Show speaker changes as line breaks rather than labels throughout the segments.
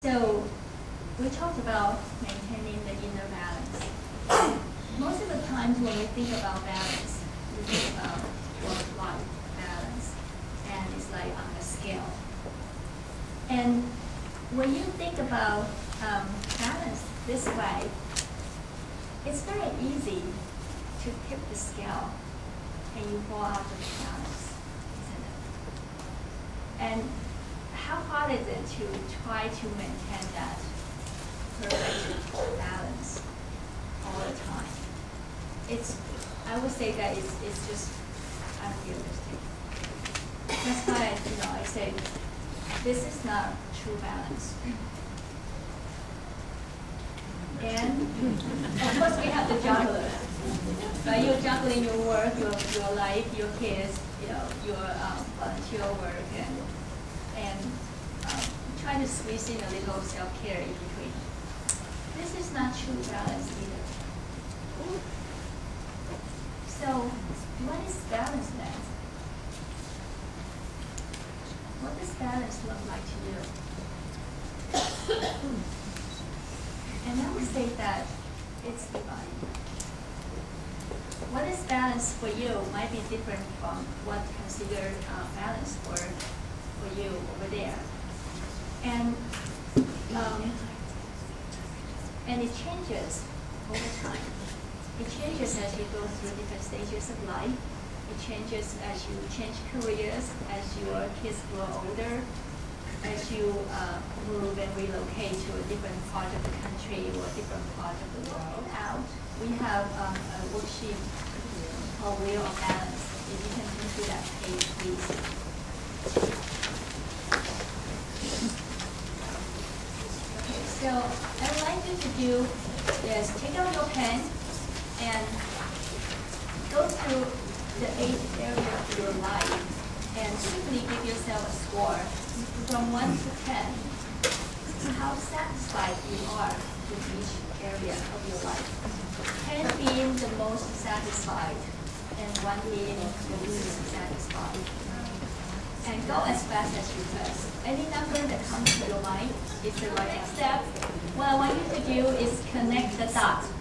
So we talked about maintaining the inner balance. Most of the times when we think about balance, we think about work-life balance, and it's like on a scale. And when you think about balance this way, it's very easy to tip the scale and you fall out of balance, isn't it? And how hard is it to try to maintain that perfect balance all the time? I would say that it's just unrealistic. That's why I say this is not true balance. And of course we have the juggler. Right? You're juggling your work, your life, your kids, your volunteer work, and trying to squeeze in a little self-care in between. This is not true balance either. So, what is balance then? What does balance look like to you? And I would say that it's divine. What is balance for you might be different from what considered balance for you over there. And it changes over time. It changes as you go through different stages of life. It changes as you change careers, as your kids grow older, as you move and relocate to a different part of the country or a different part of the world out. We have a worksheet called Wheel of Balance. If you can turn to that page, please. Okay, so I would like you to do is take out your pen and go through the 8 areas of your life and simply give yourself a score from 1 to 10. How satisfied you are with each area of your life. 10 being the most satisfied and 1 being the least satisfied. And go as fast as you can. Any number that comes to your mind is the right next step. What I want you to do is connect the dots.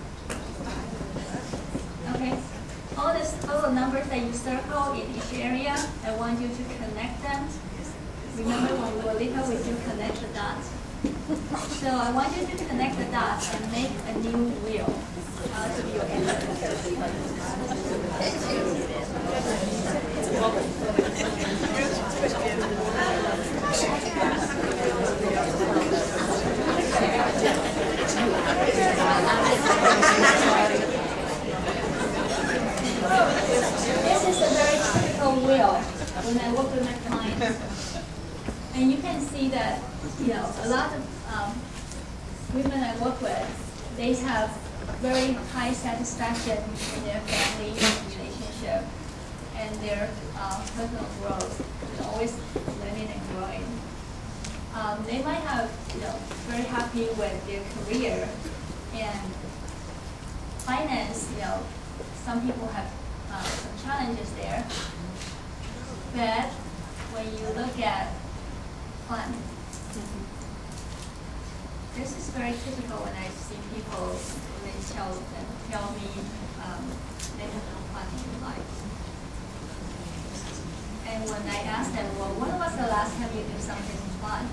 Okay? All the numbers that you circle in each area, I want you to connect them. Remember when we were little, we do connect the dots? So I want you to connect the dots and make a new wheel out of your answer. This is a very typical wheel when I work with my clients. And you can see that, a lot of women I work with, they have very high satisfaction in their family relationship and their personal growth. They're always learning and growing. They might have, very happy with their career and finance. Some people have some challenges there. But when you look at fun, this is very typical when I see people, they tell me they have no fun in life. And when I ask them, well, when was the last time you did something fun?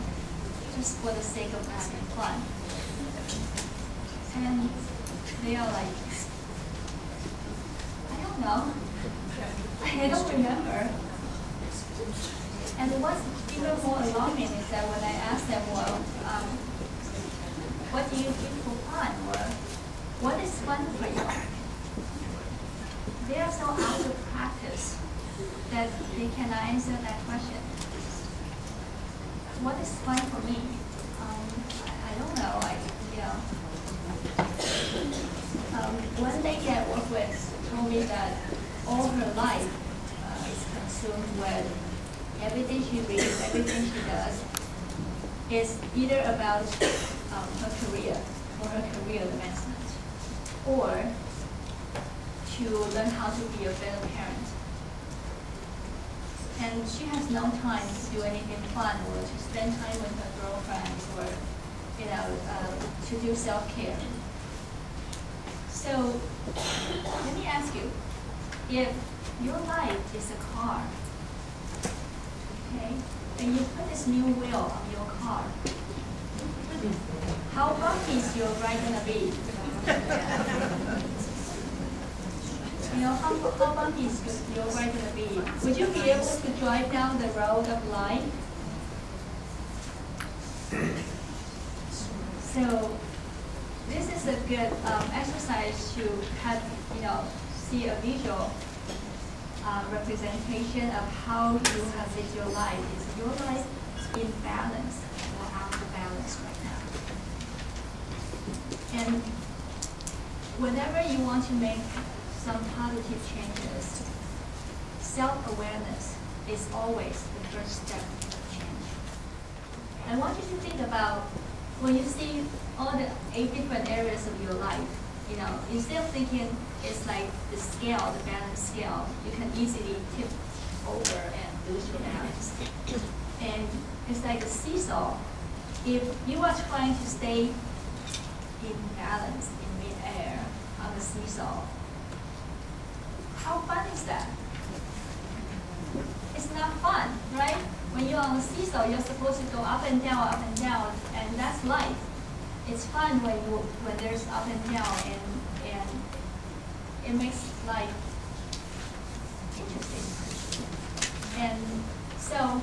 Just for the sake of having fun. And they are like, I don't know. I don't remember. And what's even more alarming is that when I ask them, well, what do you do for fun? Or what is fun for you? They are so out of practice that they cannot answer that question. What is fun for me? I don't know. One lady I work with told me that all her life is consumed with everything she reads, everything she does is either about her career or her career advancement, or to learn how to be a better parent. And she has no time to do anything fun or to spend time with her girlfriends or to do self-care. So let me ask you, if your life is a car, okay, and you put this new wheel on your car, how bumpy is your ride gonna be? How bumpy is your ride gonna be? Would you be able to drive down the road of life? So this is a good exercise to have, see a visual representation of how you have lived your life. Is your life in balance or out of balance right now? And whenever you want to make some positive changes, self-awareness is always the first step of change. I want you to think about when you see all the 8 different areas of your life, instead of thinking it's like the scale, the balance scale, you can easily tip over and lose your balance. And it's like a seesaw. If you are trying to stay in balance, in mid-air, on the seesaw, how fun is that? It's not fun, right? When you're on the seesaw, you're supposed to go up and down, and that's life. It's fun when there's up and down, and it makes life interesting. And so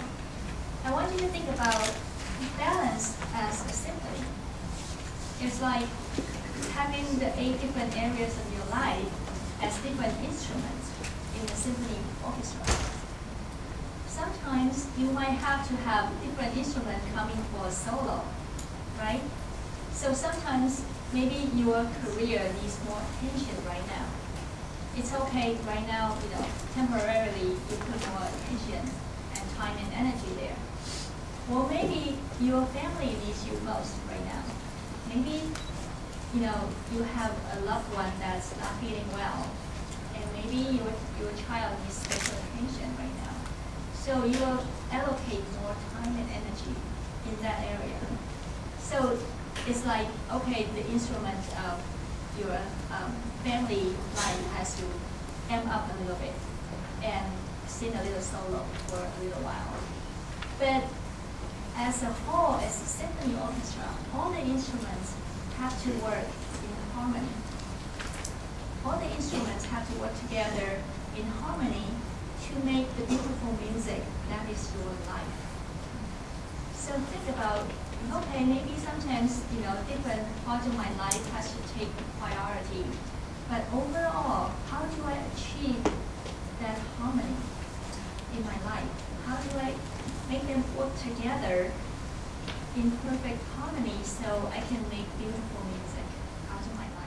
I want you to think about balance as a symphony. It's like having the 8 different areas of your life as different instruments in the symphony orchestra. Sometimes you might have to have different instruments coming for a solo, right? So sometimes maybe your career needs more attention right now. It's okay right now, temporarily you put more attention and time and energy there. Or maybe your family needs you most right now. Maybe, you have a loved one that's not feeling well, and maybe your child needs special attention right now. So you'll allocate more time and energy in that area. So it's like, okay, the instrument of your family life has to amp up a little bit and sing a little solo for a little while. But as a whole, as a symphony orchestra, all the instruments have to work in harmony. All the instruments have to work together in harmony to make the beautiful music that is your life. So think about, okay, maybe sometimes, different parts of my life has to take priority. But overall, how do I achieve that harmony in my life? How do I make them work together in perfect harmony so I can make beautiful music out of my life?